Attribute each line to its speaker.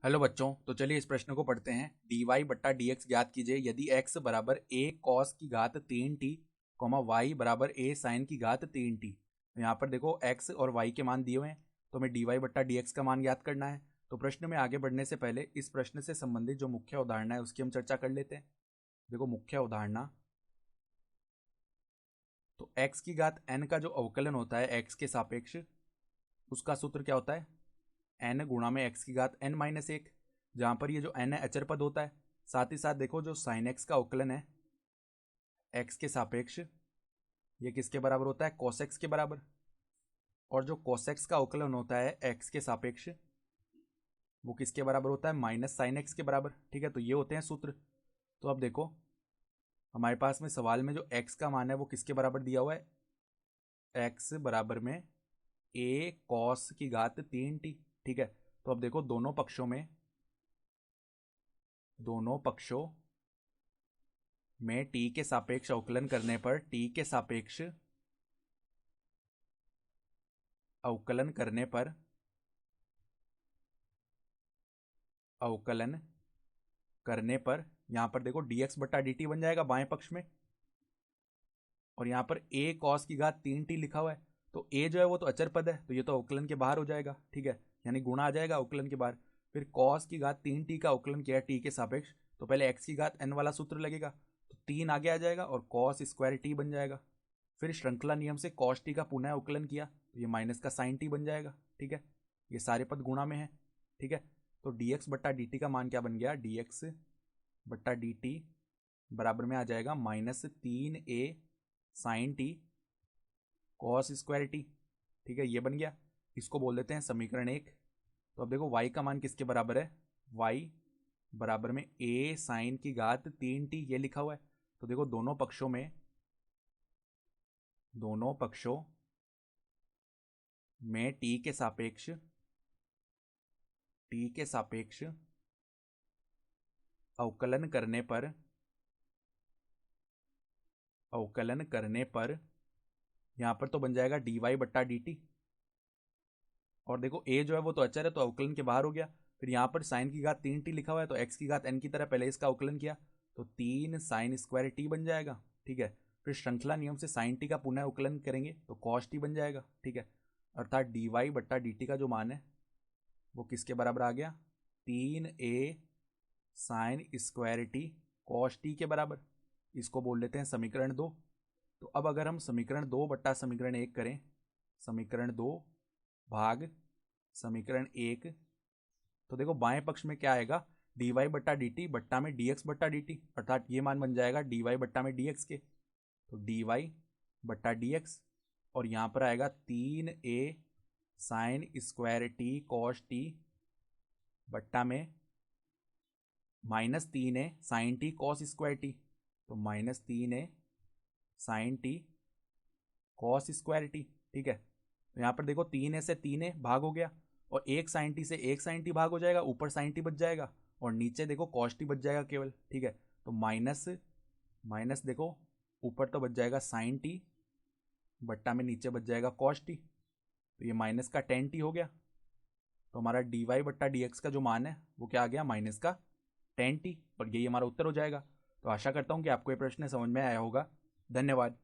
Speaker 1: Hello बच्चों, तो चलिए इस प्रश्न को पढ़ते हैं। डी वाई बट्टा डी एक्स ज्ञात कीजिए यदि x बराबर a कॉस की घात 3t, y बराबर a साइन की घात 3t। तो यहाँ पर देखो x और y के मान दिए हुए हैं, तो हमें डी वाई बट्टा डी एक्स का मान ज्ञात करना है। तो प्रश्न में आगे बढ़ने से पहले इस प्रश्न से संबंधित जो मुख्य उदाहरण है उसकी हम चर्चा कर लेते हैं। देखो मुख्य उदाहरण, तो x की घात n का जो अवकलन होता है x के सापेक्ष, उसका सूत्र क्या होता है? n गुणा में x की घात n माइनस एक, जहां पर ये जो n है अचर पद होता है। साथ ही साथ देखो जो साइन x का अवकलन है x के सापेक्ष, ये किसके बराबर होता है? cos x के बराबर। और जो cos x का अवकलन होता है x के सापेक्ष, वो किसके बराबर होता है? माइनस साइन x के बराबर। ठीक है, तो ये होते हैं सूत्र। तो अब देखो हमारे पास में सवाल में जो x का मान है वो किसके बराबर दिया हुआ है? x बराबर में a cos की घात 3t। ठीक है, तो अब देखो दोनों पक्षों में t के सापेक्ष अवकलन करने पर यहां पर देखो dx बट्टा dt बन जाएगा बाएं पक्ष में, और यहां पर a cos की घात 3t लिखा हुआ है। तो a जो है वो तो अचर पद है, तो ये तो अवकलन के बाहर हो जाएगा। ठीक है, यानी गुणा आ जाएगा अवकलन के बाहर। फिर cos की घात 3t का अवकलन किया है t के सापेक्ष, तो पहले x की घात n वाला सूत्र लगेगा, तो 3 आगे आ जाएगा और cos स्क्वायर t बन जाएगा। फिर श्रृंखला नियम से cos t का पुनः अवकलन किया, तो ये माइनस का साइन t बन जाएगा। ठीक है, ये सारे पद गुणा में है। ठीक है, तो dx बट्टा dt का मान क्या बन गया? dx बट्टा dt बराबर में आ जाएगा -3a sine t cos square t. ठीक है, ये बन गया। इसको बोल देते हैं समीकरण 1। तो अब देखो y का मान किसके बराबर है? y बराबर में a साइन की घात 3t, ये लिखा हुआ है। तो देखो दोनों पक्षों में t के सापेक्ष अवकलन करने पर यहां पर तो बन जाएगा dy बट्टा dt। और देखो a जो है वो तो अचर है, तो अवकलन के बाहर हो गया। फिर यहाँ पर साइन की घात 3t लिखा हुआ है, तो x की घात n की तरह पहले इसका अवकलन किया, तो 3 साइन स्क्वायर t बन जाएगा। ठीक है, फिर श्रृंखला नियम से साइन t का पुनः अवकलन करेंगे तो cos t बन जाएगा। ठीक है, अर्थात dy बट्टा dt का जो मान है वो किसके बराबर आ गया? 3a sine square t cos t के बराबर। इसको बोल लेते हैं समीकरण 2। तो अब अगर हम समीकरण 2 बट्टा समीकरण 1 करें, समीकरण 2 भाग समीकरण 1, तो देखो बाएं पक्ष में क्या आएगा? dy बट्टा dt बट्टा में dx बट्टा dt, अर्थात ये मान बन जाएगा dy बट्टा में dx के। तो dy बट्टा dx, और यहाँ पर आएगा 3a sine square t cos t बट्टा में -3a sine t cos square t, तो -3a sine t cos square t। ठीक है, तो यहाँ पर देखो 3a से 3a भाग हो गया, और एक साइन टी से एक साइन टी भाग हो जाएगा, ऊपर साइन टी बच जाएगा, और नीचे देखो कॉस टी बच जाएगा केवल। ठीक है, तो माइनस माइनस देखो ऊपर तो बच जाएगा साइन टी, बट्टा में नीचे बच जाएगा कॉस टी, तो ये माइनस का टेन टी हो गया। तो हमारा डी वाई बट्टा डी एक्स का जो मान है वो क्या आ गया? माइनस का 10t, और यही हमारा उत्तर हो जाएगा। तो आशा करता हूँ कि आपको ये प्रश्न समझ में आया होगा। धन्यवाद।